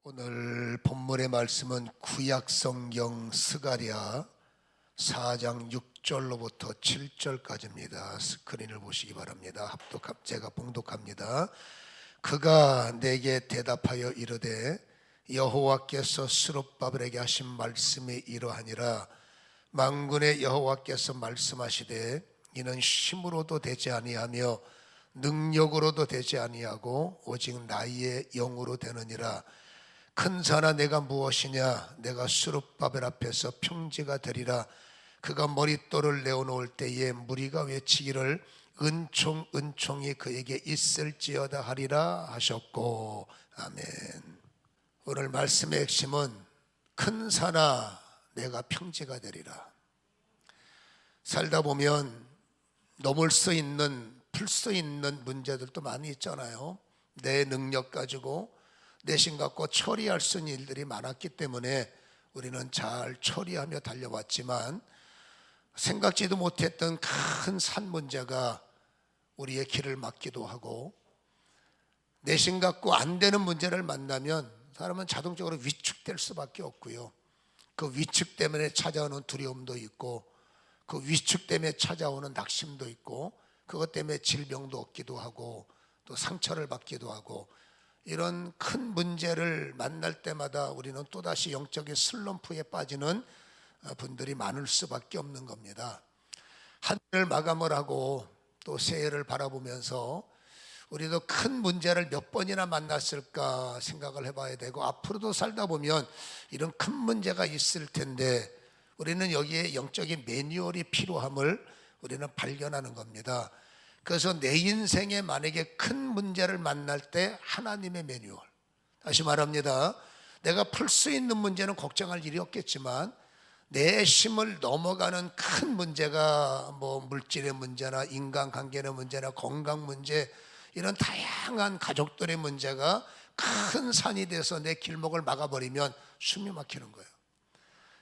오늘 본문의 말씀은 구약성경 스가랴 4장 6절로부터 7절까지입니다. 스크린을 보시기 바랍니다. 제가 봉독합니다. 그가 내게 대답하여 이르되 여호와께서 스룹바벨에게 하신 말씀이 이러하니라. 만군의 여호와께서 말씀하시되 이는 힘으로도 되지 아니하며 능력으로도 되지 아니하고 오직 나의 영으로 되느니라. 큰 산아 내가 무엇이냐? 내가 스룹바벨 앞에서 평지가 되리라. 그가 머릿돌을 내어놓을 때에 무리가 외치기를 은총 은총이 그에게 있을지어다 하리라 하셨고. 아멘. 오늘 말씀의 핵심은 큰 산아 내가 평지가 되리라. 살다 보면 넘을 수 있는, 풀 수 있는 문제들도 많이 있잖아요. 내 능력 가지고 내신 갖고 처리할 수 있는 일들이 많았기 때문에 우리는 잘 처리하며 달려왔지만 생각지도 못했던 큰 산 문제가 우리의 길을 막기도 하고, 내신 갖고 안 되는 문제를 만나면 사람은 자동적으로 위축될 수밖에 없고요. 그 위축 때문에 찾아오는 두려움도 있고, 그 위축 때문에 찾아오는 낙심도 있고, 그것 때문에 질병도 얻기도 하고 또 상처를 받기도 하고, 이런 큰 문제를 만날 때마다 우리는 또다시 영적인 슬럼프에 빠지는 분들이 많을 수밖에 없는 겁니다. 한 해를 마감을 하고 또 새해를 바라보면서 우리도 큰 문제를 몇 번이나 만났을까 생각을 해봐야 되고, 앞으로도 살다 보면 이런 큰 문제가 있을 텐데 우리는 여기에 영적인 매뉴얼이 필요함을 우리는 발견하는 겁니다. 그래서 내 인생에 만약에 큰 문제를 만날 때 하나님의 매뉴얼, 다시 말합니다, 내가 풀 수 있는 문제는 걱정할 일이 없겠지만 내 힘을 넘어가는 큰 문제가 뭐 물질의 문제나 인간관계의 문제나 건강 문제, 이런 다양한 가족들의 문제가 큰 산이 돼서 내 길목을 막아버리면 숨이 막히는 거예요.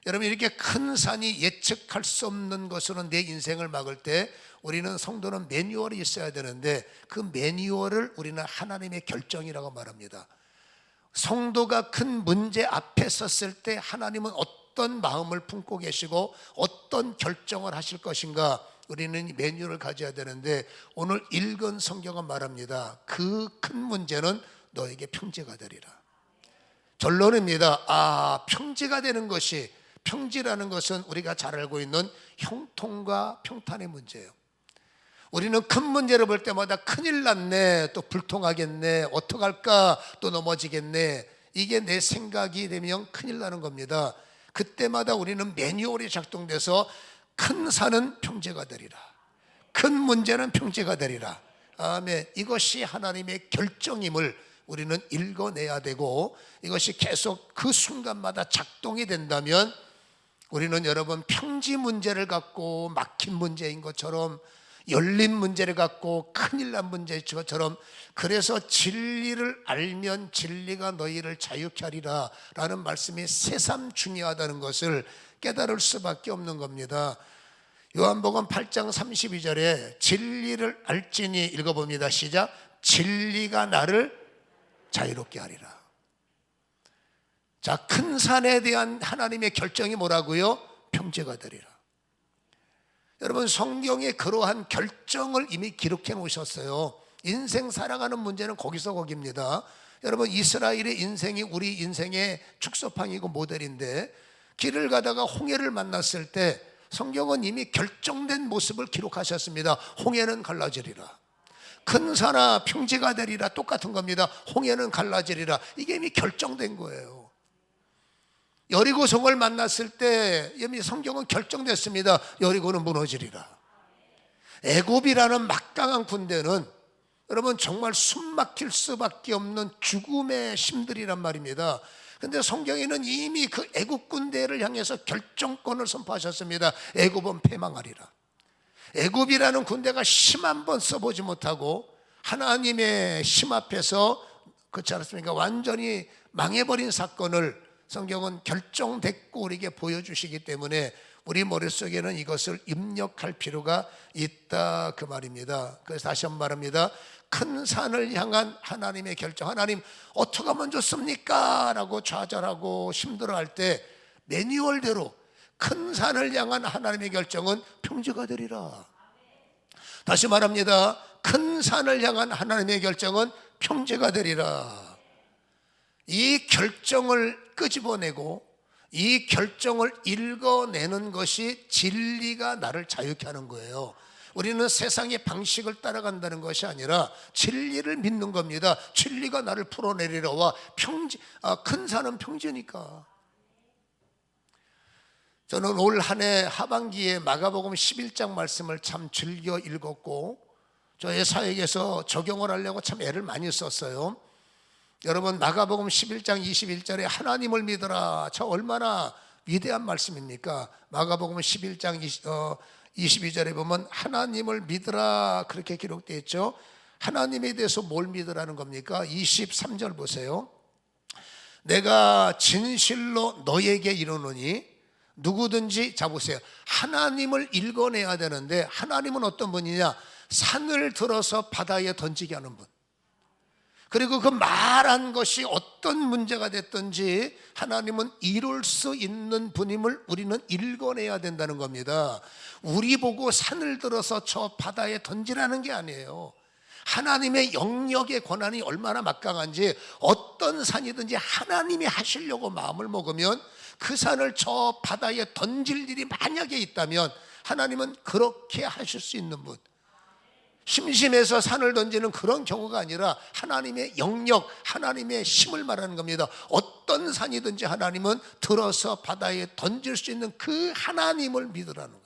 여러분, 이렇게 큰 산이 예측할 수 없는 것으로 내 인생을 막을 때 우리는, 성도는 매뉴얼이 있어야 되는데 그 매뉴얼을 우리는 하나님의 결정이라고 말합니다. 성도가 큰 문제 앞에 섰을 때 하나님은 어떤 마음을 품고 계시고 어떤 결정을 하실 것인가, 우리는 이 매뉴얼을 가져야 되는데 오늘 읽은 성경은 말합니다. 그 큰 문제는 너에게 평지가 되리라. 결론입니다. 평지가 되는 것이, 평지라는 것은 우리가 잘 알고 있는 형통과 평탄의 문제예요. 우리는 큰 문제를 볼 때마다 큰일 났네, 또 불통하겠네, 어떡할까, 또 넘어지겠네, 이게 내 생각이 되면 큰일 나는 겁니다. 그때마다 우리는 매뉴얼이 작동돼서 큰 산은 평지가 되리라, 큰 문제는 평지가 되리라. 아멘. 이것이 하나님의 결정임을 우리는 읽어내야 되고, 이것이 계속 그 순간마다 작동이 된다면 우리는, 여러분, 평지 문제를 갖고 막힌 문제인 것처럼, 열린 문제를 갖고 큰일 난 문제인 것처럼, 그래서 진리를 알면 진리가 너희를 자유케 하리라 라는 말씀이 새삼 중요하다는 것을 깨달을 수밖에 없는 겁니다. 요한복음 8장 32절에 진리를 알지니, 읽어봅니다. 시작. 진리가 나를 자유롭게 하리라. 자, 큰 산에 대한 하나님의 결정이 뭐라고요? 평지가 되리라. 여러분, 성경에 그러한 결정을 이미 기록해 놓으셨어요. 인생 살아가는 문제는 거기서 거기입니다. 여러분, 이스라엘의 인생이 우리 인생의 축소판이고 모델인데, 길을 가다가 홍해를 만났을 때 성경은 이미 결정된 모습을 기록하셨습니다. 홍해는 갈라지리라. 큰 산아 평지가 되리라, 똑같은 겁니다. 홍해는 갈라지리라. 이게 이미 결정된 거예요. 여리고성을 만났을 때 이미 성경은 결정됐습니다. 여리고는 무너지리라. 애굽이라는 막강한 군대는, 여러분, 정말 숨 막힐 수밖에 없는 죽음의 힘들이란 말입니다. 그런데 성경에는 이미 그 애굽 군대를 향해서 결정권을 선포하셨습니다. 애굽은 패망하리라. 애굽이라는 군대가 힘 한 번 써보지 못하고 하나님의 힘 앞에서, 그렇지 않습니까, 완전히 망해버린 사건을 성경은 결정됐고 우리에게 보여주시기 때문에 우리 머릿속에는 이것을 입력할 필요가 있다, 그 말입니다. 그래서 다시 한번 말합니다. 큰 산을 향한 하나님의 결정, 하나님 어떻게 하면 좋습니까? 라고 좌절하고 힘들어할 때 매뉴얼대로 큰 산을 향한 하나님의 결정은 평지가 되리라. 다시 말합니다. 큰 산을 향한 하나님의 결정은 평지가 되리라. 이 결정을 끄집어내고 이 결정을 읽어내는 것이 진리가 나를 자유케 하는 거예요. 우리는 세상의 방식을 따라간다는 것이 아니라 진리를 믿는 겁니다. 진리가 나를 풀어내리라와 큰 산은 평지니까. 저는 올 한 해 하반기에 마가복음 11장 말씀을 참 즐겨 읽었고 저의 사역에서 적용을 하려고 참 애를 많이 썼어요. 여러분, 마가복음 11장 21절에 하나님을 믿어라. 저 얼마나 위대한 말씀입니까? 마가복음 11장 22절에 보면 하나님을 믿으라 그렇게 기록되어 있죠. 하나님에 대해서 뭘 믿으라는 겁니까? 23절 보세요. 내가 진실로 너에게 이르노니 누구든지, 자 보세요, 하나님을 읽어내야 되는데 하나님은 어떤 분이냐? 산을 들어서 바다에 던지게 하는 분. 그리고 그 말한 것이 어떤 문제가 됐든지 하나님은 이룰 수 있는 분임을 우리는 읽어내야 된다는 겁니다. 우리 보고 산을 들어서 저 바다에 던지라는 게 아니에요. 하나님의 영역의 권한이 얼마나 막강한지 어떤 산이든지 하나님이 하시려고 마음을 먹으면 그 산을 저 바다에 던질 일이 만약에 있다면 하나님은 그렇게 하실 수 있는 분. 심심해서 산을 던지는 그런 경우가 아니라 하나님의 영역, 하나님의 힘을 말하는 겁니다. 어떤 산이든지 하나님은 들어서 바다에 던질 수 있는 그 하나님을 믿으라는 거예요.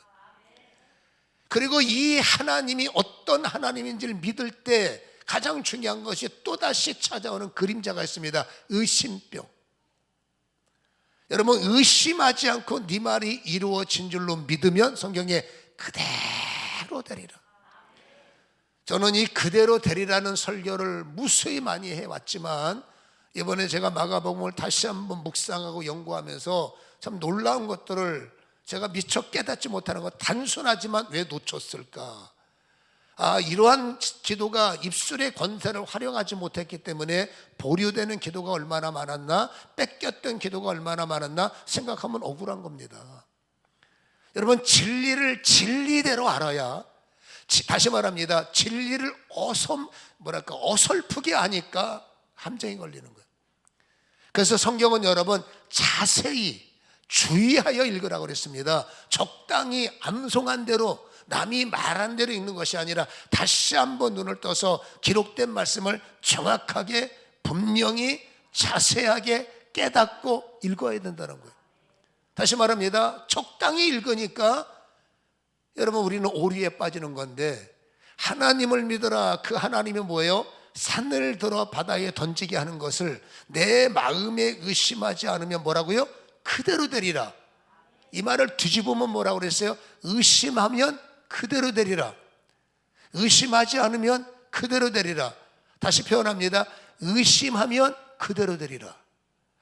그리고 이 하나님이 어떤 하나님인지를 믿을 때 가장 중요한 것이 또다시 찾아오는 그림자가 있습니다. 의심병. 여러분, 의심하지 않고 네 말이 이루어진 줄로 믿으면 성경에 그대로 되리라. 저는 이 그대로 되리라는 설교를 무수히 많이 해왔지만 이번에 제가 마가복음을 다시 한번 묵상하고 연구하면서 참 놀라운 것들을 제가 미처 깨닫지 못하는 것, 단순하지만 왜 놓쳤을까? 이러한 기도가 입술의 권세를 활용하지 못했기 때문에 보류되는 기도가 얼마나 많았나, 뺏겼던 기도가 얼마나 많았나 생각하면 억울한 겁니다. 여러분, 진리를 진리대로 알아야, 다시 말합니다, 진리를 어설프게 하니까 함정이 걸리는 거예요. 그래서 성경은 여러분 자세히 주의하여 읽으라고 그랬습니다. 적당히 암송한 대로, 남이 말한 대로 읽는 것이 아니라 다시 한번 눈을 떠서 기록된 말씀을 정확하게, 분명히, 자세하게 깨닫고 읽어야 된다는 거예요. 다시 말합니다, 적당히 읽으니까 여러분 우리는 오류에 빠지는 건데, 하나님을 믿어라, 그 하나님이 뭐예요? 산을 들어 바다에 던지게 하는 것을 내 마음에 의심하지 않으면 뭐라고요? 그대로 되리라. 이 말을 뒤집으면 뭐라고 그랬어요? 의심하면 그대로 되리라. 의심하지 않으면 그대로 되리라. 다시 표현합니다. 의심하면 그대로 되리라.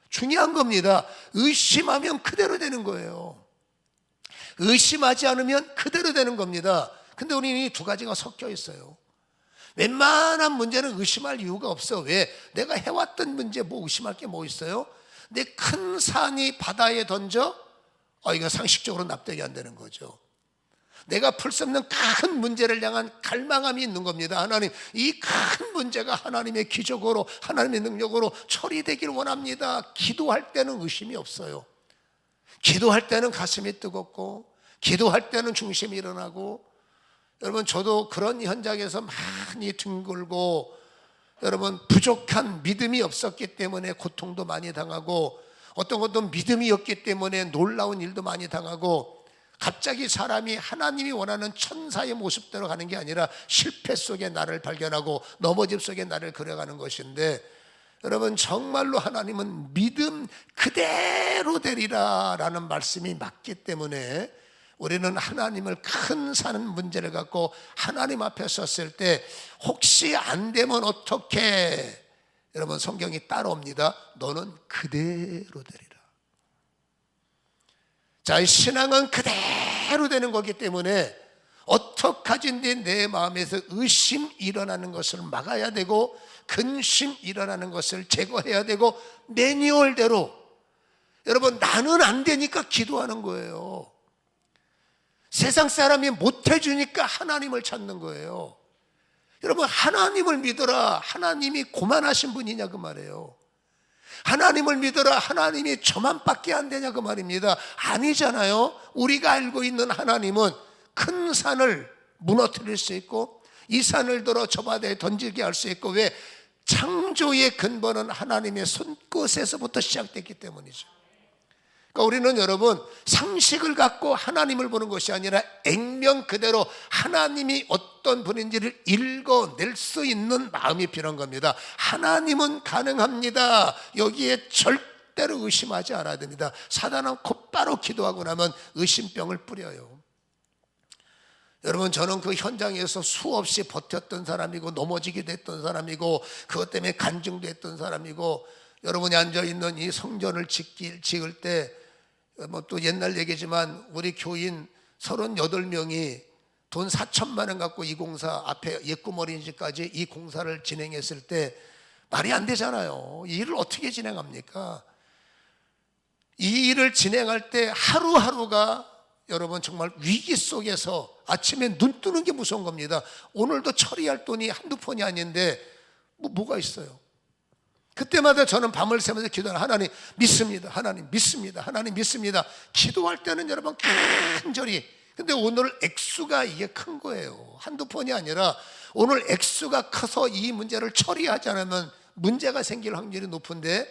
중요한 겁니다. 의심하면 그대로 되는 거예요. 의심하지 않으면 그대로 되는 겁니다. 근데 우리는 이 두 가지가 섞여 있어요. 웬만한 문제는 의심할 이유가 없어. 왜? 내가 해왔던 문제 뭐 의심할 게 뭐 있어요? 내 큰 산이 바다에 던져? 이거 상식적으로 납득이 안 되는 거죠. 내가 풀 수 없는 큰 문제를 향한 갈망함이 있는 겁니다. 하나님, 이 큰 문제가 하나님의 기적으로, 하나님의 능력으로 처리되길 원합니다. 기도할 때는 의심이 없어요. 기도할 때는 가슴이 뜨겁고, 기도할 때는 중심이 일어나고. 여러분, 저도 그런 현장에서 많이 뒹굴고, 여러분 부족한 믿음이 없었기 때문에 고통도 많이 당하고, 어떤 것도 믿음이 없기 때문에 놀라운 일도 많이 당하고, 갑자기 사람이 하나님이 원하는 천사의 모습대로 가는 게 아니라 실패 속에 나를 발견하고 넘어짐 속에 나를 그려가는 것인데, 여러분 정말로 하나님은 믿음 그대로 되리라 라는 말씀이 맞기 때문에 우리는 하나님을 큰 산 문제를 갖고 하나님 앞에 섰을 때 혹시 안 되면 어떻게, 여러분 성경이 따라옵니다. 너는 그대로 되리라. 자, 이 신앙은 그대로 되는 거기 때문에 어떡하지 내 마음에서 의심 일어나는 것을 막아야 되고 근심 일어나는 것을 제거해야 되고 매뉴얼대로 여러분 나는 안 되니까 기도하는 거예요. 세상 사람이 못해주니까 하나님을 찾는 거예요. 여러분 하나님을 믿어라. 하나님이 고만하신 분이냐 그 말이에요. 하나님을 믿어라. 하나님이 저만밖에 안 되냐 그 말입니다. 아니잖아요. 우리가 알고 있는 하나님은 큰 산을 무너뜨릴 수 있고 이 산을 들어 저 바다에 던지게 할 수 있고 왜? 창조의 근본은 하나님의 손끝에서부터 시작됐기 때문이죠. 그러니까 우리는 여러분 상식을 갖고 하나님을 보는 것이 아니라 액면 그대로 하나님이 어떤 분인지를 읽어낼 수 있는 마음이 필요한 겁니다. 하나님은 가능합니다. 여기에 절대로 의심하지 않아야 됩니다. 사단은 곧바로 기도하고 나면 의심병을 뿌려요. 여러분 저는 그 현장에서 수없이 버텼던 사람이고 넘어지기도 했던 사람이고 그것 때문에 간증도 했던 사람이고 여러분이 앉아있는 이 성전을 지을 때 뭐 또 옛날 얘기지만 우리 교인 38명이 돈 4천만 원 갖고 이 공사 앞에 예꿈 어린이집까지 이 공사를 진행했을 때 말이 안 되잖아요. 이 일을 어떻게 진행합니까? 이 일을 진행할 때 하루하루가 여러분 정말 위기 속에서 아침에 눈 뜨는 게 무서운 겁니다. 오늘도 처리할 돈이 한두 푼이 아닌데 뭐가 있어요? 그때마다 저는 밤을 새면서 기도하는 하나님 믿습니다. 하나님 믿습니다. 하나님 믿습니다. 기도할 때는 여러분 간절히. 근데 오늘 액수가 이게 큰 거예요. 한두 푼이 아니라 오늘 액수가 커서 이 문제를 처리하지 않으면 문제가 생길 확률이 높은데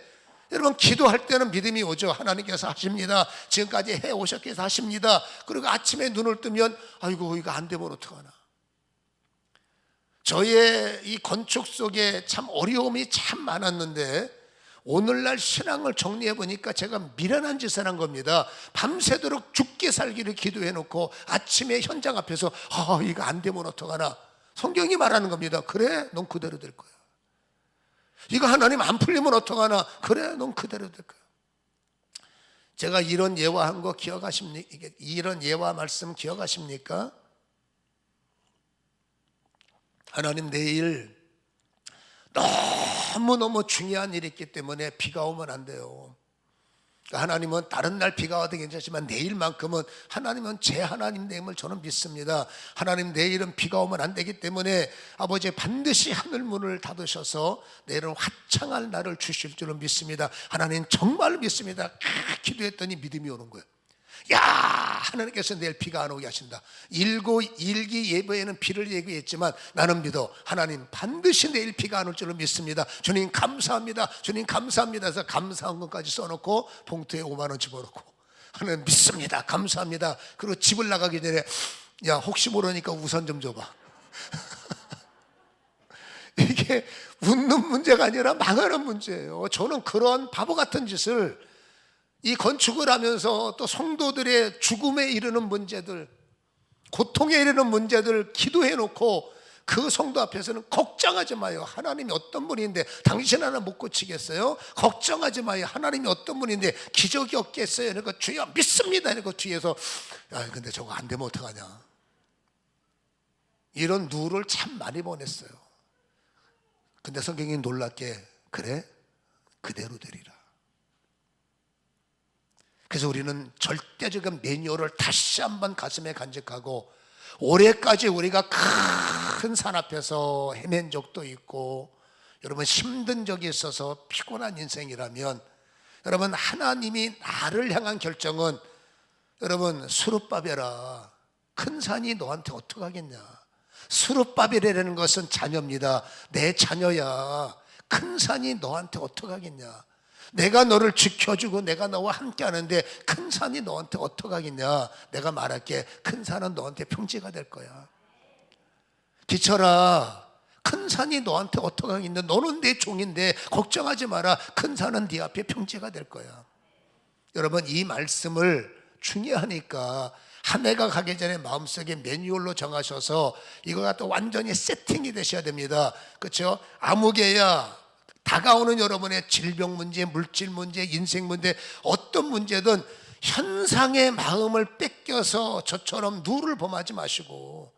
여러분 기도할 때는 믿음이 오죠. 하나님께서 하십니다. 지금까지 해오셨기 위해서 하십니다. 그리고 아침에 눈을 뜨면 아이고 이거 안 되면 어떡하나. 저의 이 건축 속에 참 어려움이 참 많았는데 오늘날 신앙을 정리해 보니까 제가 미련한 짓을 한 겁니다. 밤새도록 죽게 살기를 기도해 놓고 아침에 현장 앞에서 이거 안 되면 어떡하나. 성경이 말하는 겁니다. 그래 넌 그대로 될 거야. 이거 하나님 안 풀리면 어떡하나. 그래 넌 그대로 될 거야. 제가 이런 예화한 거 기억하십니까? 이런 예화 말씀 기억하십니까? 하나님 내일 너무너무 중요한 일이 있기 때문에 비가 오면 안 돼요. 하나님은 다른 날 비가 와도 괜찮지만 내일만큼은 하나님은 제 하나님됨을 저는 믿습니다. 하나님 내일은 비가 오면 안 되기 때문에 아버지 반드시 하늘문을 닫으셔서 내일은 화창할 날을 주실 줄은 믿습니다. 하나님 정말 믿습니다. 기도했더니 믿음이 오는 거예요. 야 하나님께서 내일 비가 안 오게 하신다. 일기 예보에는 비를 예고했지만 나는 믿어. 하나님 반드시 내일 비가 안 올 줄로 믿습니다. 주님 감사합니다. 주님 감사합니다. 해서 감사한 것까지 써놓고 봉투에 5만 원 집어넣고 하나님 믿습니다. 감사합니다. 그리고 집을 나가기 전에 야 혹시 모르니까 우선 좀 줘봐. 이게 웃는 문제가 아니라 망하는 문제예요. 저는 그런 바보 같은 짓을 이 건축을 하면서 또 성도들의 죽음에 이르는 문제들, 고통에 이르는 문제들 기도해 놓고 그 성도 앞에서는 걱정하지 마요. 하나님이 어떤 분인데 당신 하나 못 고치겠어요? 걱정하지 마요. 하나님이 어떤 분인데 기적이 없겠어요? 그러니까 주여 믿습니다. 그러니까 뒤에서 야 근데 저거 안 되면 어떡하냐. 이런 누를 참 많이 보냈어요. 근데 성경이 놀랍게 그래? 그대로 되리라. 그래서 우리는 절대적인 매뉴얼을 다시 한번 가슴에 간직하고 올해까지 우리가 큰 산 앞에서 헤맨 적도 있고 여러분 힘든 적이 있어서 피곤한 인생이라면 여러분 하나님이 나를 향한 결정은 여러분 수룹바벨아 큰 산이 너한테 어떡하겠냐. 수룹바벨이라는 것은 자녀입니다. 내 자녀야. 큰 산이 너한테 어떡하겠냐. 내가 너를 지켜주고 내가 너와 함께 하는데 큰 산이 너한테 어떡하겠냐. 내가 말할게. 큰 산은 너한테 평지가 될 거야. 기철아 큰 산이 너한테 어떡하겠냐. 너는 내 종인데 걱정하지 마라. 큰 산은 네 앞에 평지가 될 거야. 여러분 이 말씀을 중요하니까 한 해가 가기 전에 마음속에 매뉴얼로 정하셔서 이거 갖다 완전히 세팅이 되셔야 됩니다. 그렇죠? 아무개야 다가오는 여러분의 질병 문제, 물질 문제, 인생 문제 어떤 문제든 현상의 마음을 뺏겨서 저처럼 누를 범하지 마시고,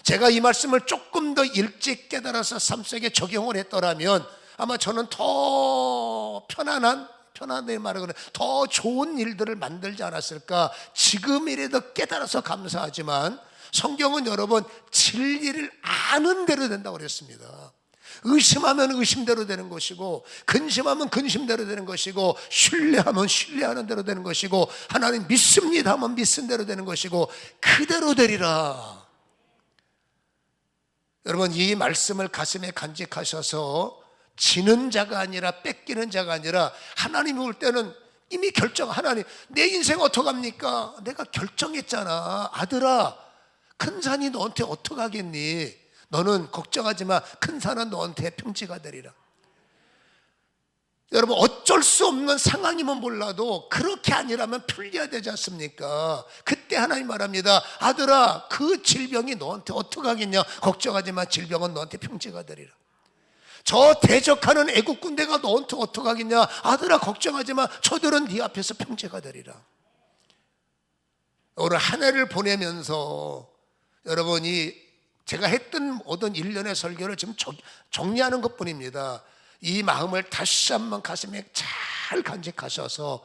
제가 이 말씀을 조금 더 일찍 깨달아서 삶 속에 적용을 했더라면 아마 저는 더 편안하게 말하거나 더 좋은 일들을 만들지 않았을까. 지금이라도 깨달아서 감사하지만 성경은 여러분 진리를 아는 대로 된다고 그랬습니다. 의심하면 의심대로 되는 것이고, 근심하면 근심대로 되는 것이고, 신뢰하면 신뢰하는 대로 되는 것이고, 하나님 믿습니다 하면 믿은 대로 되는 것이고, 그대로 되리라. 여러분, 이 말씀을 가슴에 간직하셔서 지는 자가 아니라 뺏기는 자가 아니라, 하나님이 올 때는 이미 하나님 내 인생 어떡합니까? 내가 결정했잖아. 아들아, 큰 산이 너한테 어떡하겠니? 너는 걱정하지 마. 큰 산은 너한테 평지가 되리라. 여러분, 어쩔 수 없는 상황이면 몰라도 그렇게 아니라면 풀려야 되지 않습니까? 그때 하나님 말합니다. 아들아, 그 질병이 너한테 어떡하겠냐? 걱정하지 마. 질병은 너한테 평지가 되리라. 저 대적하는 애국 군대가 너한테 어떡하겠냐? 아들아, 걱정하지 마. 저들은 네 앞에서 평지가 되리라. 오늘 한 해를 보내면서 여러분이 제가 했던 모든 일련의 설교를 지금 정리하는 것뿐입니다. 이 마음을 다시 한번 가슴에 잘 간직하셔서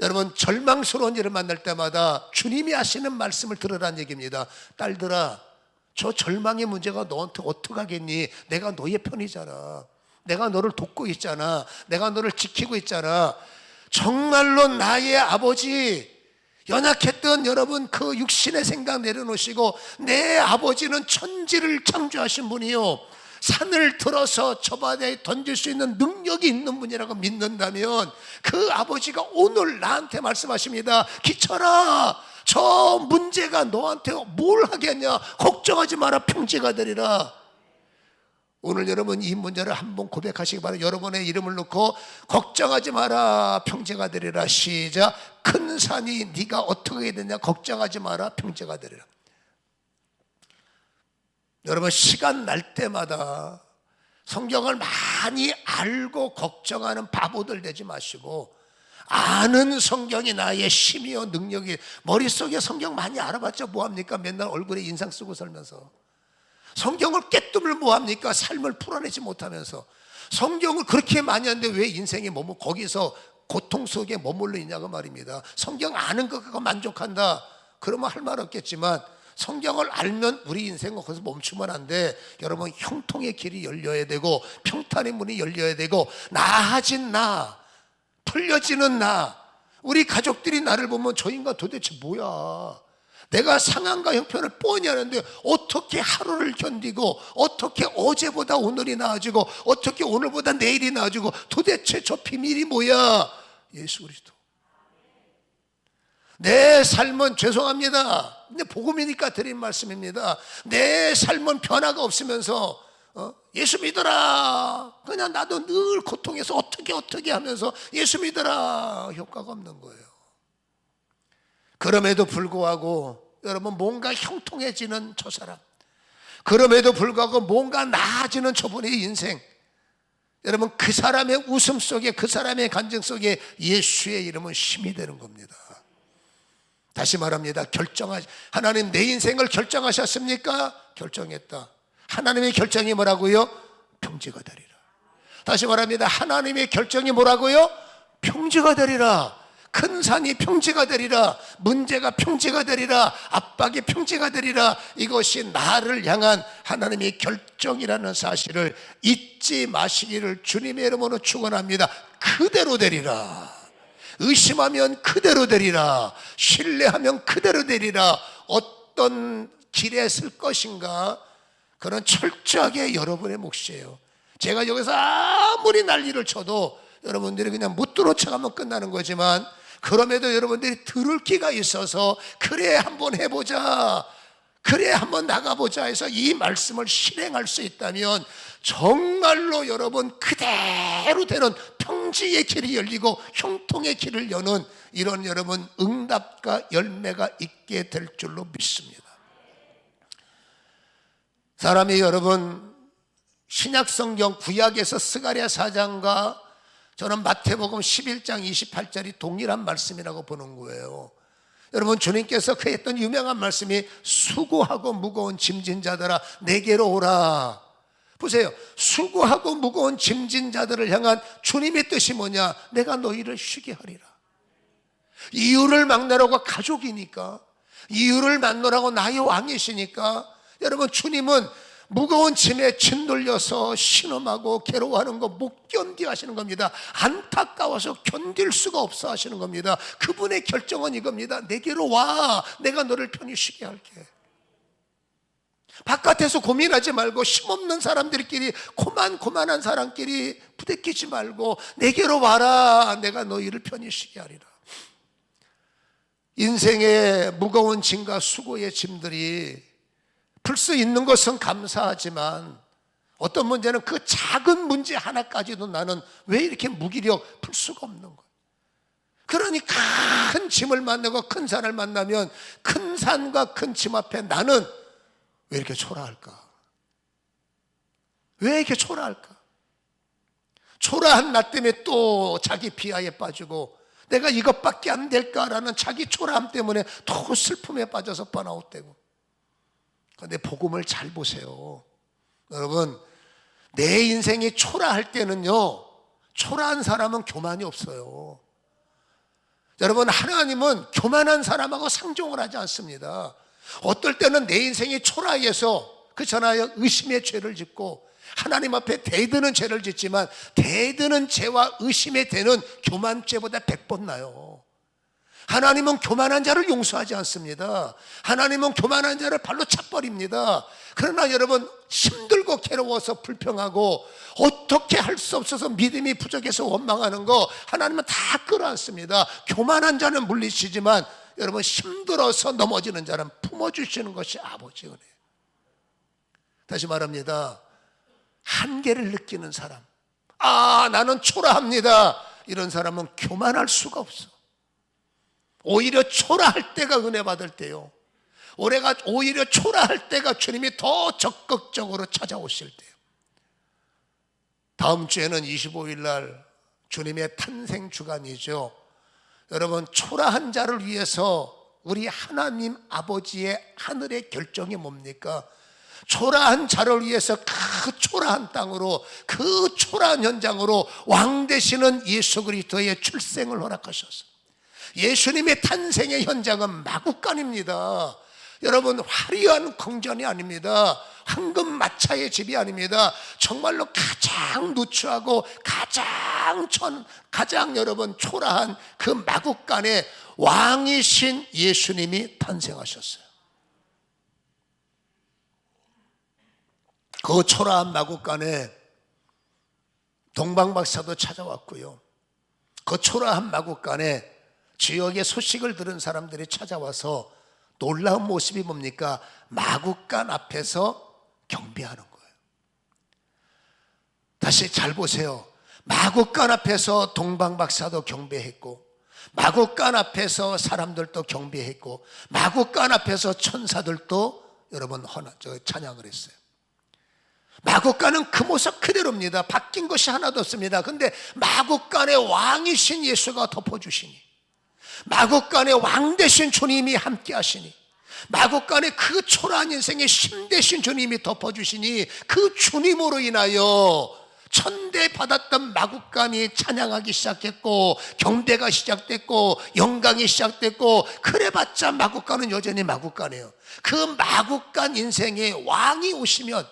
여러분, 절망스러운 일을 만날 때마다 주님이 하시는 말씀을 들으라는 얘기입니다. 딸들아, 저 절망의 문제가 너한테 어떡하겠니? 내가 너의 편이잖아. 내가 너를 돕고 있잖아. 내가 너를 지키고 있잖아. 정말로 나의 아버지, 연약했던 여러분 그 육신의 생각 내려놓으시고, 내 아버지는 천지를 창조하신 분이요, 산을 들어서 저 바다에 던질 수 있는 능력이 있는 분이라고 믿는다면 그 아버지가 오늘 나한테 말씀하십니다. 기철아, 저 문제가 너한테 뭘 하겠냐? 걱정하지 마라. 평지가 되리라. 오늘 여러분 이 문제를 한번 고백하시기 바랍니다. 여러분의 이름을 놓고 걱정하지 마라. 평지가 되리라. 시작. 큰 산이 네가 어떻게 되냐? 걱정하지 마라. 평지가 되리라. 여러분, 시간 날 때마다 성경을 많이 알고 걱정하는 바보들 되지 마시고, 아는 성경이 나의 힘이요 능력이, 머릿속에 성경 많이 알아봤자 뭐합니까? 맨날 얼굴에 인상 쓰고 살면서. 성경을 깨뜨물 뭐합니까? 삶을 풀어내지 못하면서. 성경을 그렇게 많이 하는데 왜 인생에 거기서 고통 속에 머물러 있냐고 말입니다. 성경 아는 것 갖고 만족한다 그러면 할 말 없겠지만, 성경을 알면 우리 인생은 거기서 멈추면 안 돼. 여러분, 형통의 길이 열려야 되고 평탄의 문이 열려야 되고, 나아진 나, 풀려지는 나, 우리 가족들이 나를 보면 저 인간 도대체 뭐야? 내가 상황과 형편을 뻔히 하는데 어떻게 하루를 견디고, 어떻게 어제보다 오늘이 나아지고, 어떻게 오늘보다 내일이 나아지고, 도대체 저 비밀이 뭐야? 예수 그리스도. 내 삶은, 죄송합니다, 근데 복음이니까 드린 말씀입니다. 내 삶은 변화가 없으면서 예수 믿어라, 그냥 나도 늘 고통해서 어떻게 하면서 예수 믿어라, 효과가 없는 거예요. 그럼에도 불구하고 여러분, 뭔가 형통해지는 저 사람, 그럼에도 불구하고 뭔가 나아지는 저분의 인생, 여러분, 그 사람의 웃음 속에, 그 사람의 간증 속에 예수의 이름은 힘이 되는 겁니다. 다시 말합니다. 하나님 내 인생을 결정하셨습니까? 결정했다. 하나님의 결정이 뭐라고요? 평지가 되리라. 다시 말합니다. 하나님의 결정이 뭐라고요? 평지가 되리라. 큰 산이 평지가 되리라. 문제가 평지가 되리라. 압박이 평지가 되리라. 이것이 나를 향한 하나님의 결정이라는 사실을 잊지 마시기를 주님의 이름으로 축원합니다. 그대로 되리라. 의심하면 그대로 되리라. 신뢰하면 그대로 되리라. 어떤 길에 쓸 것인가, 그런 철저하게 여러분의 몫이에요. 제가 여기서 아무리 난리를 쳐도 여러분들이 그냥 못 들어쳐가면 끝나는 거지만, 그럼에도 여러분들이 들을 기가 있어서 그래 한번 해보자, 그래 한번 나가보자 해서 이 말씀을 실행할 수 있다면 정말로 여러분 그대로 되는 평지의 길이 열리고 형통의 길을 여는 이런 여러분 응답과 열매가 있게 될 줄로 믿습니다. 사람이 여러분 신약성경 구약에서 스가랴 4장과 저는 마태복음 11장 28절이 동일한 말씀이라고 보는 거예요. 여러분, 주님께서 그 했던 유명한 말씀이 수고하고 무거운 짐진 자들아 내게로 오라. 보세요. 수고하고 무거운 짐진 자들을 향한 주님의 뜻이 뭐냐? 내가 너희를 쉬게 하리라. 이유를 막내라고 가족이니까, 이유를 막내라고 나의 왕이시니까. 여러분, 주님은 무거운 짐에 짓눌려서 신음하고 괴로워하는 거 못 견디 하시는 겁니다. 안타까워서 견딜 수가 없어 하시는 겁니다. 그분의 결정은 이겁니다. 내게로 와. 내가 너를 편히 쉬게 할게. 바깥에서 고민하지 말고 힘없는 사람들끼리 고만고만한 사람끼리 부대끼지 말고 내게로 와라. 내가 너희를 편히 쉬게 하리라. 인생의 무거운 짐과 수고의 짐들이 풀 수 있는 것은 감사하지만 어떤 문제는 그 작은 문제 하나까지도 나는 왜 이렇게 무기력 풀 수가 없는 거예요. 그러니 큰 짐을 만나고 큰 산을 만나면 큰 산과 큰 짐 앞에 나는 왜 이렇게 초라할까? 왜 이렇게 초라할까? 초라한 나 때문에 또 자기 비하에 빠지고 내가 이것밖에 안 될까라는 자기 초라함 때문에 더 슬픔에 빠져서 번아웃되고. 그런데 복음을 잘 보세요. 여러분, 내 인생이 초라할 때는요, 초라한 사람은 교만이 없어요. 여러분, 하나님은 교만한 사람하고 상종을 하지 않습니다. 어떨 때는 내 인생이 초라해서 그렇잖아요. 의심의 죄를 짓고 하나님 앞에 대드는 죄를 짓지만 대드는 죄와 의심의 대는 교만죄보다 100번 나요. 하나님은 교만한 자를 용서하지 않습니다. 하나님은 교만한 자를 발로 차버립니다. 그러나 여러분, 힘들고 괴로워서 불평하고 어떻게 할 수 없어서 믿음이 부족해서 원망하는 거 하나님은 다 끌어안습니다. 교만한 자는 물리치지만 여러분, 힘들어서 넘어지는 자는 품어주시는 것이 아버지 은혜. 다시 말합니다. 한계를 느끼는 사람, 나는 초라합니다, 이런 사람은 교만할 수가 없어. 오히려 초라할 때가 은혜 받을 때요. 오히려 초라할 때가 주님이 더 적극적으로 찾아오실 때요. 다음 주에는 25일 날 주님의 탄생 주간이죠. 여러분, 초라한 자를 위해서 우리 하나님 아버지의 하늘의 결정이 뭡니까? 초라한 자를 위해서 그 초라한 땅으로, 그 초라한 현장으로 왕 되시는 예수 그리스도의 출생을 허락하셨어요. 예수님의 탄생의 현장은 마구간입니다. 여러분, 화려한 궁전이 아닙니다. 황금 마차의 집이 아닙니다. 정말로 가장 누추하고 가장 여러분 초라한 그 마구간에 왕이신 예수님이 탄생하셨어요. 그 초라한 마구간에 동방박사도 찾아왔고요. 그 초라한 마구간에 지역의 소식을 들은 사람들이 찾아와서 놀라운 모습이 뭡니까? 마구간 앞에서 경배하는 거예요. 다시 잘 보세요. 마구간 앞에서 동방박사도 경배했고, 마구간 앞에서 사람들도 경배했고, 마구간 앞에서 천사들도 여러분 찬양을 했어요. 마구간은 그 모습 그대로입니다. 바뀐 것이 하나도 없습니다. 그런데 마구간의 왕이신 예수가 덮어주시니, 마구간의 왕 되신 주님이 함께 하시니, 마구간의 그 초라한 인생의 심 되신 주님이 덮어주시니, 그 주님으로 인하여 천대 받았던 마구간이 찬양하기 시작했고, 경배가 시작됐고, 영광이 시작됐고, 그래봤자 마구간은 여전히 마구간이에요. 그 마구간 인생의 왕이 오시면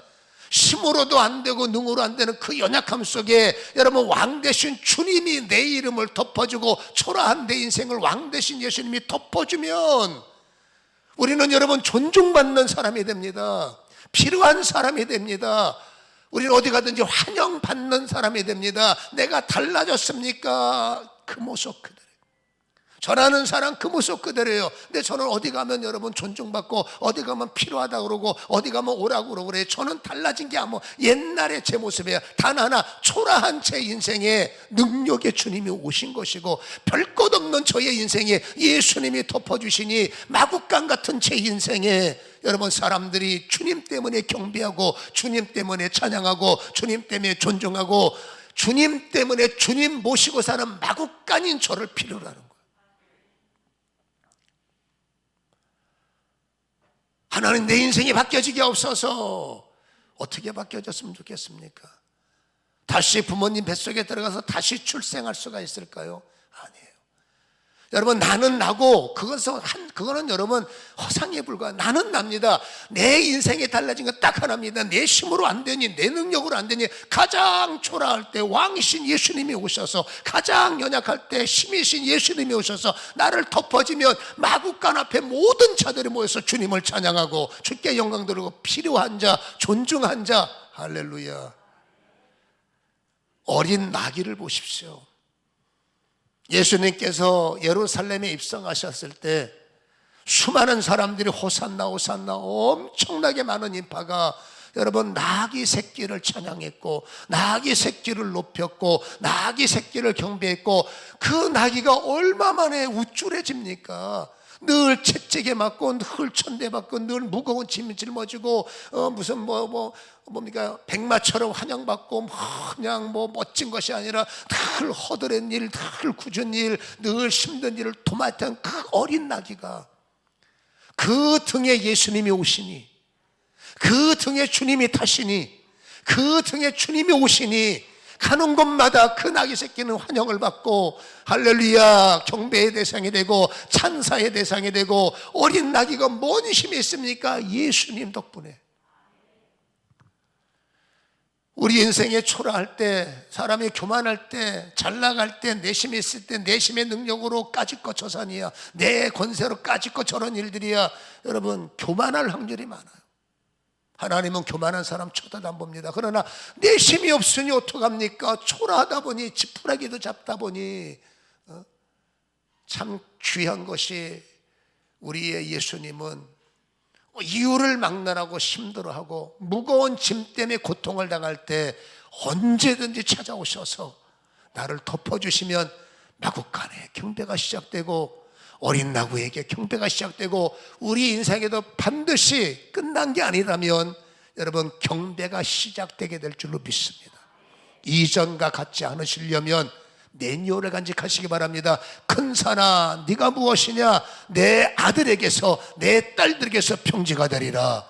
힘으로도 안 되고 능으로 안 되는 그 연약함 속에 여러분, 왕 되신 주님이 내 이름을 덮어주고 초라한 내 인생을 왕 되신 예수님이 덮어주면 우리는 여러분 존중받는 사람이 됩니다. 필요한 사람이 됩니다. 우리는 어디 가든지 환영받는 사람이 됩니다. 내가 달라졌습니까? 그 모습 그대로. 전하는 사람 그 모습 그대로예요. 근데 저는 어디 가면 여러분 존중받고, 어디 가면 필요하다고 그러고, 어디 가면 오라고 그러고 그래요. 저는 달라진 게 아무 옛날의 제 모습이에요. 단 하나, 초라한 제 인생에 능력의 주님이 오신 것이고, 별 것 없는 저의 인생에 예수님이 덮어주시니, 마구간 같은 제 인생에 여러분 사람들이 주님 때문에 경배하고, 주님 때문에 찬양하고, 주님 때문에 존중하고, 주님 때문에 주님 모시고 사는 마구간인 저를 필요로 하는 거예요. 하나님, 내 인생이 바뀌어지게 없어서. 어떻게 바뀌어졌으면 좋겠습니까? 다시 부모님 뱃속에 들어가서 다시 출생할 수가 있을까요? 아니에요. 여러분, 나는 나고 그거는 여러분 허상에 불과한, 나는 납니다. 내 인생에 달라진 건 딱 하나입니다. 내 힘으로 안 되니, 내 능력으로 안 되니, 가장 초라할 때 왕이신 예수님이 오셔서, 가장 연약할 때 힘이신 예수님이 오셔서 나를 덮어지면 마구간 앞에 모든 자들이 모여서 주님을 찬양하고 주께 영광 돌리고, 필요한 자, 존중한 자, 할렐루야. 어린 나귀를 보십시오. 예수님께서 예루살렘에 입성하셨을 때 수많은 사람들이 호산나 호산나, 엄청나게 많은 인파가 여러분 나귀 새끼를 찬양했고, 나귀 새끼를 높였고, 나귀 새끼를 경배했고, 그 나귀가 얼마 만에 우쭐해집니까? 늘 채찍에 맞고, 늘 천대받고, 늘 무거운 짐을 짊어지고, 무슨 뭡니까, 백마처럼 환영받고, 그냥 멋진 것이 아니라 늘 허드렛 일, 늘 굳은 일, 늘 힘든 일을 도맡은 그 어린 나귀가, 그 등에 예수님이 오시니, 그 등에 주님이 타시니, 그 등에 주님이 오시니, 가는 곳마다 그 나귀 새끼는 환영을 받고, 할렐루야, 경배의 대상이 되고 찬사의 대상이 되고. 어린 나귀가 뭔 힘이 있습니까? 예수님 덕분에. 우리 인생에 초라할 때, 사람이 교만할 때, 잘 나갈 때, 내심이 있을 때, 내심의 능력으로 까짓것 저산이야, 내 권세로 까짓것 저런 일들이야. 여러분, 교만할 확률이 많아요. 하나님은 교만한 사람 쳐다도 안 봅니다. 그러나 내심이 없으니 어떡합니까? 초라하다 보니, 지푸라기도 잡다 보니. 참 귀한 것이, 우리의 예수님은 이유를 막론하고 힘들어하고 무거운 짐 때문에 고통을 당할 때 언제든지 찾아오셔서 나를 덮어주시면 마구간에 경배가 시작되고, 어린 나귀에게 경배가 시작되고, 우리 인생에도 반드시 끝난 게 아니라면 여러분 경배가 시작되게 될 줄로 믿습니다. 이전과 같지 않으시려면 매뉴얼을 간직하시기 바랍니다. 큰 산아, 네가 무엇이냐? 내 아들에게서, 내 딸들에게서 평지가 되리라.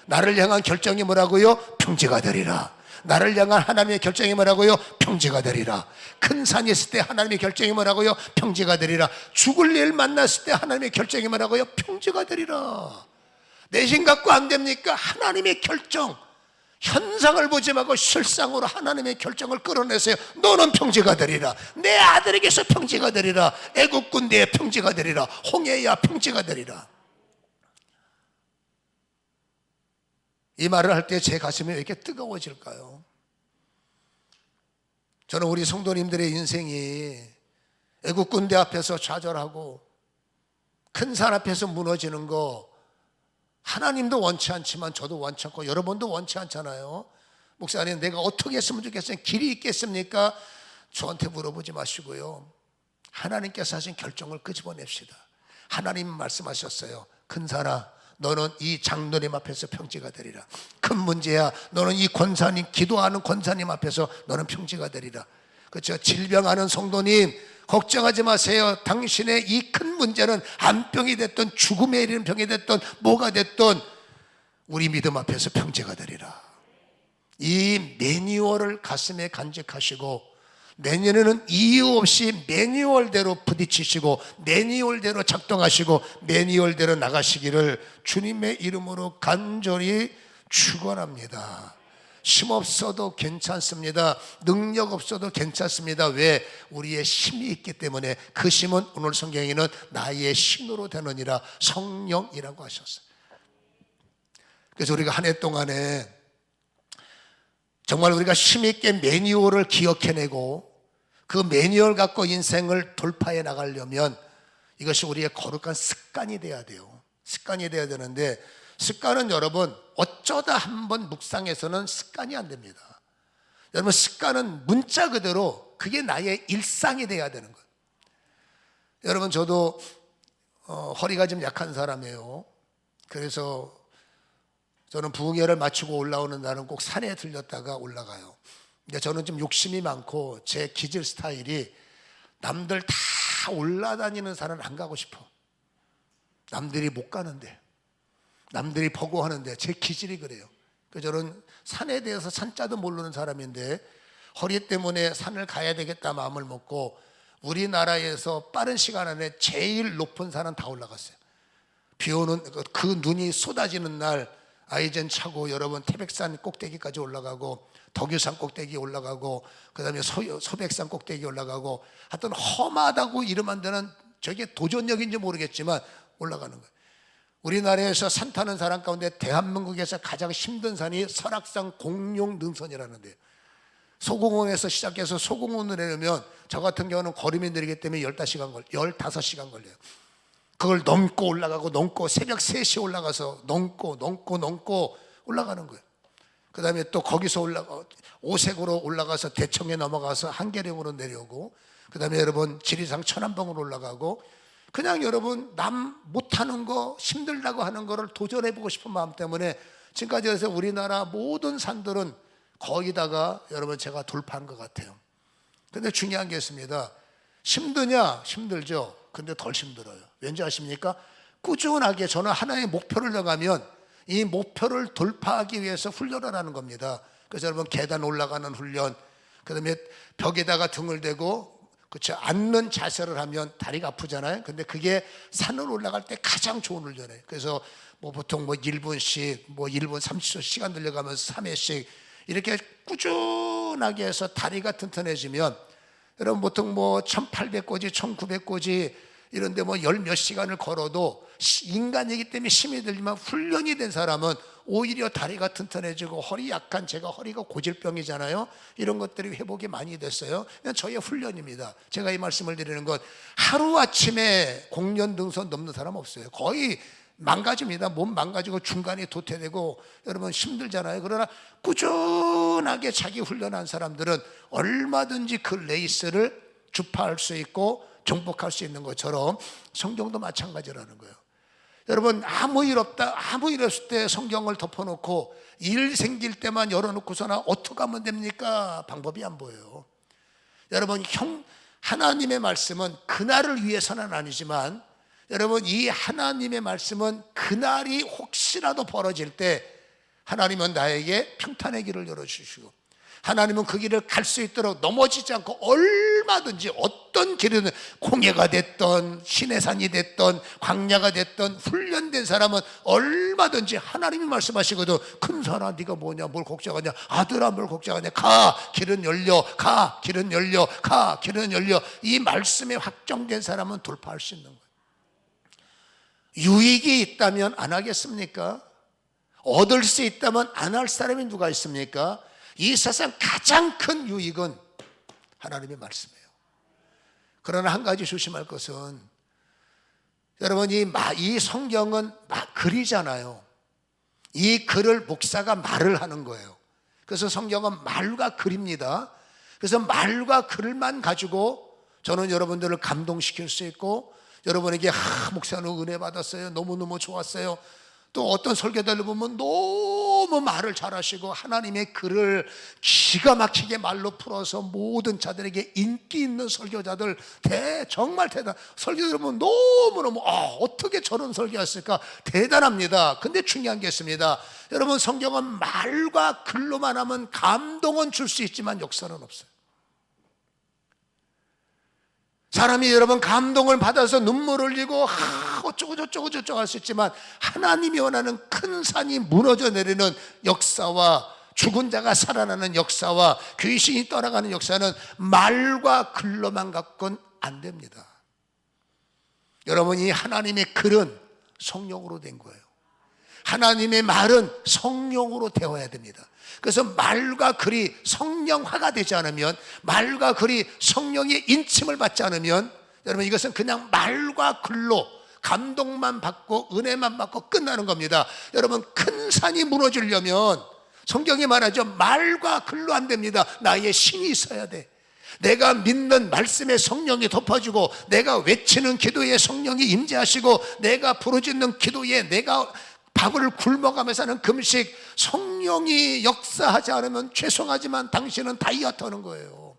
나를 향한 결정이 뭐라고요? 평지가 되리라. 나를 향한 하나님의 결정이 뭐라고요? 평지가 되리라. 큰 산이 있을 때 하나님의 결정이 뭐라고요? 평지가 되리라. 죽을 일 만났을 때 하나님의 결정이 뭐라고요? 평지가 되리라. 내 힘 갖고 안 됩니까? 하나님의 결정, 현상을 보지 말고 실상으로 하나님의 결정을 끌어내세요. 너는 평지가 되리라. 내 아들에게서 평지가 되리라. 애국 군대의 평지가 되리라. 홍해야 평지가 되리라. 이 말을 할 때 제 가슴이 왜 이렇게 뜨거워질까요? 저는 우리 성도님들의 인생이 애국군대 앞에서 좌절하고 큰 산 앞에서 무너지는 거, 하나님도 원치 않지만 저도 원치 않고 여러분도 원치 않잖아요. 목사님, 내가 어떻게 했으면 좋겠어요? 길이 있겠습니까? 저한테 물어보지 마시고요, 하나님께서 하신 결정을 끄집어냅시다. 하나님 말씀하셨어요. 큰 산아, 너는 이 장로님 앞에서 평지가 되리라. 큰 문제야, 너는 이 권사님, 기도하는 권사님 앞에서 너는 평지가 되리라. 그렇죠? 질병하는 성도님, 걱정하지 마세요. 당신의 이 큰 문제는 암병이 됐든 죽음에 이르는 병이 됐든 뭐가 됐든 우리 믿음 앞에서 평지가 되리라. 이 매뉴얼을 가슴에 간직하시고, 내년에는 이유 없이 매뉴얼대로 부딪히시고 매뉴얼대로 작동하시고 매뉴얼대로 나가시기를 주님의 이름으로 간절히 축원합니다. 힘 없어도 괜찮습니다. 능력 없어도 괜찮습니다. 왜? 우리의 힘이 있기 때문에. 그 힘은 오늘 성경에는 나의 신으로 되느니라, 성령이라고 하셨어요. 그래서 우리가 한 해 동안에 정말 우리가 힘있게 매뉴얼을 기억해내고 그 매뉴얼 갖고 인생을 돌파해 나가려면 이것이 우리의 거룩한 습관이 돼야 돼요. 습관이 돼야 되는데, 습관은 여러분 어쩌다 한번 묵상해서는 습관이 안 됩니다. 여러분, 습관은 문자 그대로 그게 나의 일상이 돼야 되는 거예요. 여러분, 저도 허리가 좀 약한 사람이에요. 그래서 저는 부흥회를 마치고 올라오는 날은 꼭 산에 들렸다가 올라가요. 그러니까 저는 좀 욕심이 많고 제 기질 스타일이 남들 다 올라다니는 산은 안 가고 싶어. 남들이 못 가는데, 남들이 보고 하는데 제 기질이 그래요. 그래서 저는 산에 대해서 산자도 모르는 사람인데 허리 때문에 산을 가야 되겠다 마음을 먹고 우리나라에서 빠른 시간 안에 제일 높은 산은 다 올라갔어요. 비 오는 그 눈이 쏟아지는 날 아이젠 차고 여러분 태백산 꼭대기까지 올라가고 덕유산 꼭대기 올라가고 그 다음에 소백산 꼭대기 올라가고 하여튼 험하다고 이름한 데는 저게 도전역인지 모르겠지만 올라가는 거예요. 우리나라에서 산 타는 사람 가운데 대한민국에서 가장 힘든 산이 설악산 공룡능선이라는데요. 소공원에서 시작해서 소공원을 내려면 저 같은 경우는 걸음이 느리기 때문에 15시간 걸려요. 그걸 넘고 올라가고 넘고 새벽 3시에 올라가서 넘고 올라가는 거예요. 그 다음에 또 거기서 오색으로 올라가서 대청에 넘어가서 한계령으로 내려오고 그 다음에 여러분 지리산 천안봉으로 올라가고 그냥 여러분 남 못하는 거 힘들다고 하는 거를 도전해보고 싶은 마음 때문에 지금까지 해서 우리나라 모든 산들은 거기다가 여러분 제가 돌파한 것 같아요. 근데 중요한 게 있습니다. 힘드냐? 힘들죠. 근데 덜 힘들어요. 왠지 아십니까? 꾸준하게 저는 하나의 목표를 정하면 이 목표를 돌파하기 위해서 훈련을 하는 겁니다. 그래서 여러분 계단 올라가는 훈련, 그 다음에 벽에다가 등을 대고 그렇죠. 앉는 자세를 하면 다리가 아프잖아요. 근데 그게 산을 올라갈 때 가장 좋은 훈련이에요. 그래서 보통 1분씩 1분 30초 시간 들려가면서 3회씩 이렇게 꾸준하게 해서 다리가 튼튼해지면 여러분 보통 1800고지 1900고지 이런데 열 몇 시간을 걸어도 인간이기 때문에 힘이 들지만 훈련이 된 사람은 오히려 다리가 튼튼해지고 허리 약한 제가 허리가 고질병이잖아요. 이런 것들이 회복이 많이 됐어요. 그냥 저의 훈련입니다. 제가 이 말씀을 드리는 건 하루아침에 공연등선 넘는 사람 없어요. 거의 망가집니다. 몸 망가지고 중간에 도태되고 여러분 힘들잖아요. 그러나 꾸준하게 자기 훈련한 사람들은 얼마든지 그 레이스를 주파할 수 있고 정복할 수 있는 것처럼 성경도 마찬가지라는 거예요. 여러분 아무 일 없을 때 성경을 덮어놓고 일 생길 때만 열어놓고서나 어떻게 하면 됩니까? 방법이 안 보여요. 여러분 하나님의 말씀은 그날을 위해서는 아니지만 여러분 이 하나님의 말씀은 그날이 혹시라도 벌어질 때 하나님은 나에게 평탄의 길을 열어주시고 하나님은 그 길을 갈 수 있도록 넘어지지 않고 얼마든지 어떤 길이든 공예가 됐던 시내산이 됐던 광야가 됐던 훈련된 사람은 얼마든지 하나님이 말씀하시거든. 큰 사람 네가 뭐냐 뭘 걱정하냐 아들아 뭘 걱정하냐 가 길은 열려 가 길은 열려 가 길은 열려 이 말씀에 확정된 사람은 돌파할 수 있는 거예요. 유익이 있다면 안 하겠습니까? 얻을 수 있다면 안 할 사람이 누가 있습니까? 이 세상 가장 큰 유익은 하나님의 말씀이에요. 그러나 한 가지 조심할 것은 여러분 이 성경은 글이잖아요. 이 글을 목사가 말을 하는 거예요. 그래서 성경은 말과 글입니다. 그래서 말과 글만 가지고 저는 여러분들을 감동시킬 수 있고 여러분에게 목사는 은혜 받았어요. 너무너무 좋았어요. 또 어떤 설교자를 보면 너무 말을 잘하시고 하나님의 글을 기가 막히게 말로 풀어서 모든 자들에게 인기 있는 설교자들 정말 대단. 설교자들 보면 너무너무 어떻게 저런 설교했을까 대단합니다. 근데 중요한 게 있습니다. 여러분 성경은 말과 글로만 하면 감동은 줄 수 있지만 역사는 없어요. 사람이 여러분 감동을 받아서 눈물을 흘리고 어쩌고 저쩌고 할 수 있지만 하나님이 원하는 큰 산이 무너져 내리는 역사와 죽은 자가 살아나는 역사와 귀신이 떠나가는 역사는 말과 글로만 갖고는 안 됩니다. 여러분 이 하나님의 글은 성령으로 된 거예요. 하나님의 말은 성령으로 되어야 됩니다. 그래서 말과 글이 성령화가 되지 않으면 말과 글이 성령의 인침을 받지 않으면 여러분 이것은 그냥 말과 글로 감동만 받고 은혜만 받고 끝나는 겁니다. 여러분 큰 산이 무너지려면 성경이 말하죠. 말과 글로 안 됩니다. 나의 신이 있어야 돼. 내가 믿는 말씀에 성령이 덮어주고 내가 외치는 기도에 성령이 임재하시고 내가 부르짖는 기도에 내가 밥을 굶어가면서 하는 금식 성령이 역사하지 않으면 죄송하지만 당신은 다이어트 하는 거예요.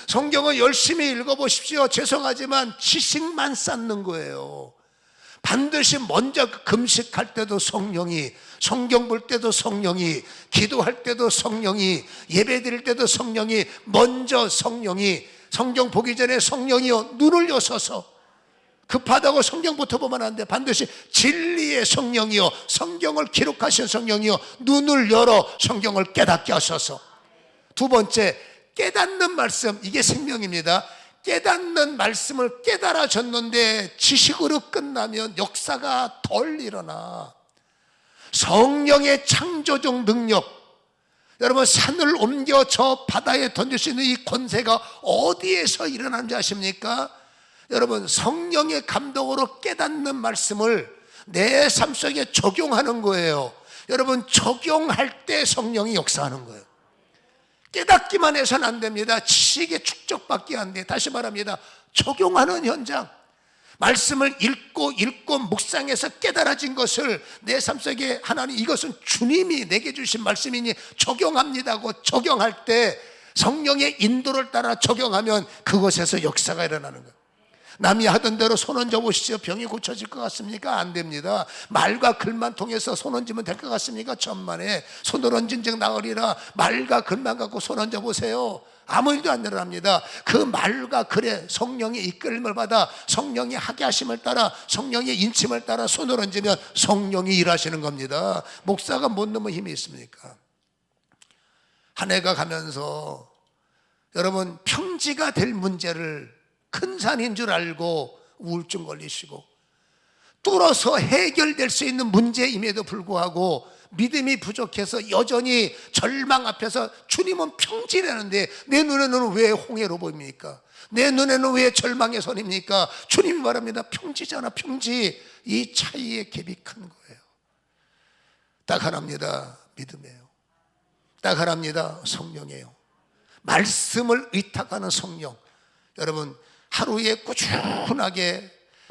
성경을 열심히 읽어보십시오. 죄송하지만 지식만 쌓는 거예요. 반드시 먼저 금식할 때도 성령이, 성경 볼 때도 성령이, 기도할 때도 성령이, 예배 드릴 때도 성령이, 먼저 성령이, 성경 보기 전에 성령이요 눈을 여셔서, 급하다고 성경부터 보면 안 돼. 반드시 진리의 성령이요, 성경을 기록하신 성령이요 눈을 열어 성경을 깨닫게 하셔서. 두 번째, 깨닫는 말씀, 이게 생명입니다. 깨닫는 말씀을 깨달아졌는데 지식으로 끝나면 역사가 덜 일어나. 성령의 창조적 능력, 여러분 산을 옮겨 저 바다에 던질 수 있는 이 권세가 어디에서 일어나는지 아십니까? 여러분 성령의 감동으로 깨닫는 말씀을 내 삶 속에 적용하는 거예요. 여러분 적용할 때 성령이 역사하는 거예요. 깨닫기만 해서는 안 됩니다. 지식의 축적밖에 안 돼. 다시 말합니다. 적용하는 현장. 말씀을 읽고 묵상해서 깨달아진 것을 내 삶 속에 하나님, 이것은 주님이 내게 주신 말씀이니 적용합니다고 적용할 때 성령의 인도를 따라 적용하면 그곳에서 역사가 일어나는 거예요. 남이 하던 대로 손 얹어 보시죠. 병이 고쳐질 것 같습니까? 안 됩니다. 말과 글만 통해서 손 얹으면 될 것 같습니까? 천만에. 손을 얹은 즉 나으리라. 말과 글만 갖고 손 얹어 보세요. 아무 일도 안 일어납니다. 그 말과 글에 성령의 이끌림을 받아 성령의 하게 하심을 따라 성령의 인침을 따라 손을 얹으면 성령이 일하시는 겁니다. 목사가 못 넘어 힘이 있습니까? 한 해가 가면서 여러분 평지가 될 문제를 큰 산인 줄 알고 우울증 걸리시고, 뚫어서 해결될 수 있는 문제임에도 불구하고 믿음이 부족해서 여전히 절망 앞에서 주님은 평지라는데 내 눈에는 왜 홍해로 보입니까? 내 눈에는 왜 절망의 선입니까? 주님이 말합니다. 평지잖아, 평지. 이 차이의 갭이 큰 거예요. 딱 하나입니다. 믿음이에요. 딱 하나입니다. 성령이에요. 말씀을 의탁하는 성령. 여러분 하루에 꾸준하게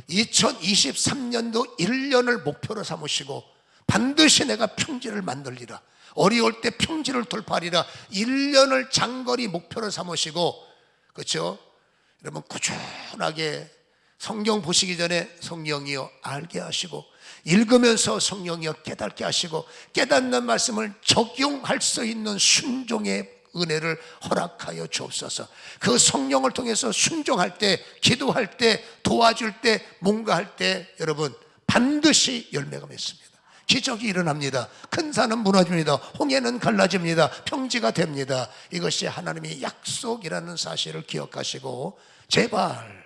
2023년도 1년을 목표로 삼으시고 반드시 내가 평지를 만들리라, 어려울 때 평지를 돌파하리라, 1년을 장거리 목표로 삼으시고, 그렇죠? 여러분 꾸준하게 성경 보시기 전에 성령이여 알게 하시고, 읽으면서 성령이여 깨닫게 하시고, 깨닫는 말씀을 적용할 수 있는 순종의 은혜를 허락하여 주옵소서. 그 성령을 통해서 순종할 때, 기도할 때, 도와줄 때, 뭔가 할 때 여러분 반드시 열매가 맺습니다. 기적이 일어납니다. 큰 산은 무너집니다. 홍해는 갈라집니다. 평지가 됩니다. 이것이 하나님의 약속이라는 사실을 기억하시고, 제발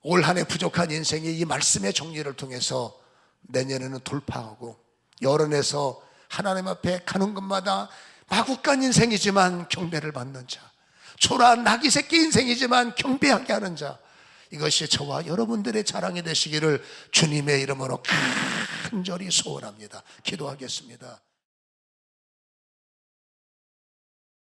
올 한 해 부족한 인생의 이 말씀의 정리를 통해서 내년에는 돌파하고, 여론에서 하나님 앞에 가는 것마다 마구간 인생이지만 경배를 받는 자, 초라 나귀 새끼 인생이지만 경배하게 하는 자, 이것이 저와 여러분들의 자랑이 되시기를 주님의 이름으로 간절히 소원합니다. 기도하겠습니다.